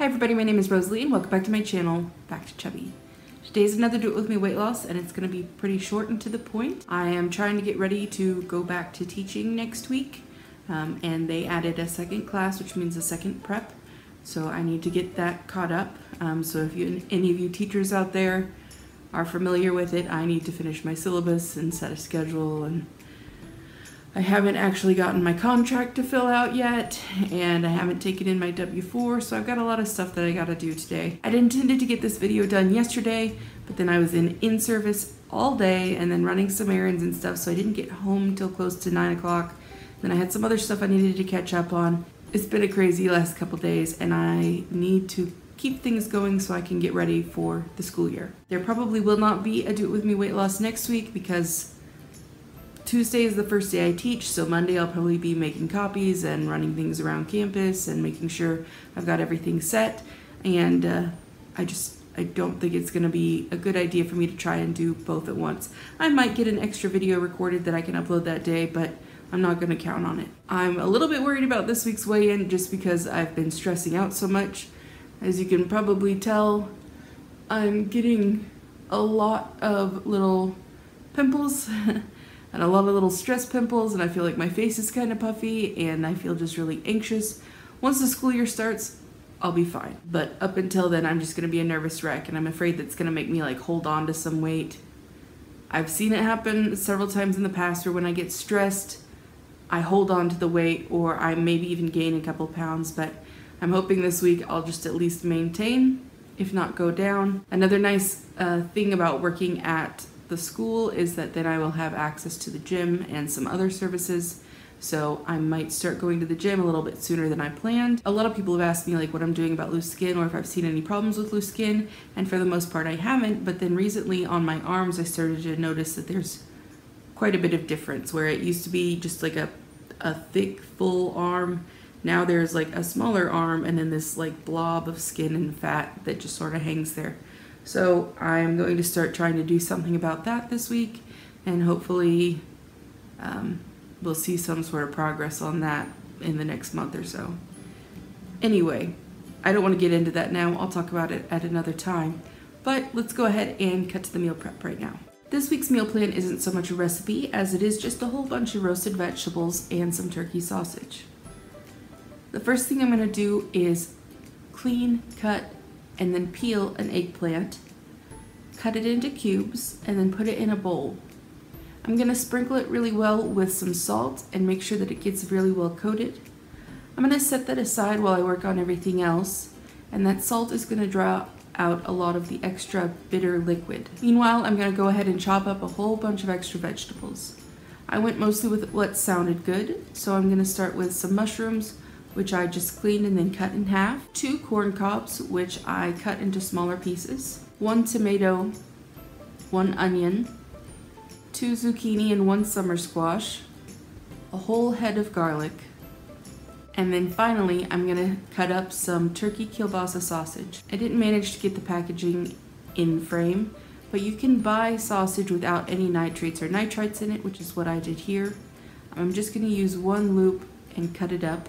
Hi everybody, my name is Rosalie and welcome back to my channel, Back to Chubby. Today's another Do It With Me weight loss and it's going to be pretty short and to the point. I am trying to get ready to go back to teaching next week and they added a second class, which means a second prep. So I need to get that caught up. So if any of you teachers out there are familiar with it, I need to finish my syllabus and set a schedule, and I haven't actually gotten my contract to fill out yet, and I haven't taken in my W-4, so I've got a lot of stuff that I gotta do today. I'd intended to get this video done yesterday, but then I was in service all day and then running some errands and stuff, so I didn't get home till close to 9 o'clock. Then I had some other stuff I needed to catch up on. It's been a crazy last couple days, and I need to keep things going so I can get ready for the school year. There probably will not be a Do It With Me weight loss next week because Tuesday is the first day I teach, so Monday I'll probably be making copies and running things around campus and making sure I've got everything set. And I don't think it's going to be a good idea for me to try and do both at once. I might get an extra video recorded that I can upload that day, but I'm not going to count on it. I'm a little bit worried about this week's weigh-in just because I've been stressing out so much. As you can probably tell, I'm getting a lot of little pimples and a lot of little stress pimples, and I feel like my face is kind of puffy and I feel just really anxious. Once the school year starts, I'll be fine. But up until then, I'm just gonna be a nervous wreck, and I'm afraid that's gonna make me like hold on to some weight. I've seen it happen several times in the past where when I get stressed, I hold on to the weight, or I maybe even gain a couple pounds, but I'm hoping this week I'll just at least maintain, if not go down. Another nice thing about working at the school is that then I will have access to the gym and some other services, so I might start going to the gym a little bit sooner than I planned. A lot of people have asked me like what I'm doing about loose skin or if I've seen any problems with loose skin, and for the most part I haven't, but then recently on my arms I started to notice that there's quite a bit of difference. Where it used to be just like a thick full arm, now there's like a smaller arm and then this like blob of skin and fat that just sort of hangs there. So I'm going to start trying to do something about that this week, and hopefully we'll see some sort of progress on that in the next month or so. Anyway, I don't want to get into that now. I'll talk about it at another time, but let's go ahead and cut to the meal prep right now. This week's meal plan isn't so much a recipe as it is just a whole bunch of roasted vegetables and some turkey sausage. The first thing I'm going to do is clean, cut, and then peel an eggplant, cut it into cubes, and then put it in a bowl. I'm going to sprinkle it really well with some salt and make sure that it gets really well coated. I'm going to set that aside while I work on everything else, and that salt is going to draw out a lot of the extra bitter liquid. Meanwhile, I'm going to go ahead and chop up a whole bunch of extra vegetables. I went mostly with what sounded good, so I'm going to start with some mushrooms, which I just cleaned and then cut in half, 2 corn cobs, which I cut into smaller pieces, 1 tomato, 1 onion, 2 zucchini and 1 summer squash, a whole head of garlic, and then finally I'm gonna cut up some turkey kielbasa sausage. I didn't manage to get the packaging in frame, but you can buy sausage without any nitrates or nitrites in it, which is what I did here. I'm just gonna use 1 loop and cut it up.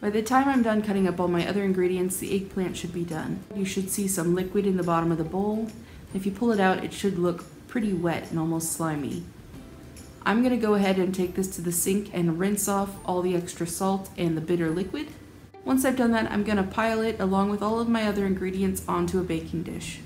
By the time I'm done cutting up all my other ingredients, the eggplant should be done. You should see some liquid in the bottom of the bowl. If you pull it out, it should look pretty wet and almost slimy. I'm going to go ahead and take this to the sink and rinse off all the extra salt and the bitter liquid. Once I've done that, I'm going to pile it along with all of my other ingredients onto a baking dish.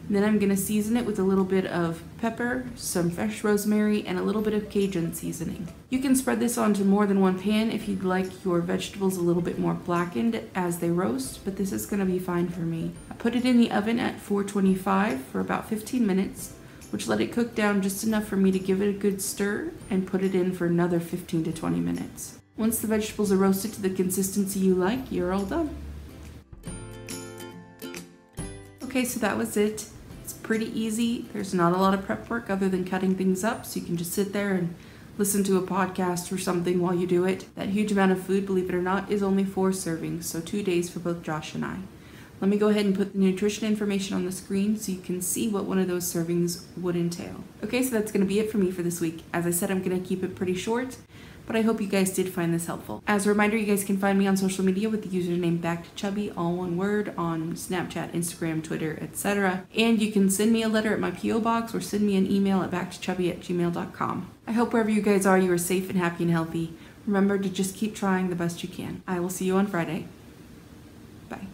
And then I'm going to season it with a little bit of pepper, some fresh rosemary, and a little bit of Cajun seasoning. You can spread this onto more than one pan if you'd like your vegetables a little bit more blackened as they roast, but this is going to be fine for me. I put it in the oven at 425 for about 15 minutes, which let it cook down just enough for me to give it a good stir and put it in for another 15 to 20 minutes. Once the vegetables are roasted to the consistency you like, you're all done. Okay, so that was it. It's pretty easy. There's not a lot of prep work other than cutting things up, so you can just sit there and listen to a podcast or something while you do it. That huge amount of food, believe it or not, is only 4 servings, so 2 days for both Josh and I. Let me go ahead and put the nutrition information on the screen so you can see what one of those servings would entail. Okay, so that's going to be it for me for this week. As I said, I'm going to keep it pretty short, but but I hope you guys did find this helpful. As a reminder, you guys can find me on social media with the username BackToChubby, all one word, on Snapchat, Instagram, Twitter, etc. And you can send me a letter at my P.O. box or send me an email at backtochubby@gmail.com. I hope wherever you guys are, you are safe and happy and healthy. Remember to just keep trying the best you can. I will see you on Friday. Bye.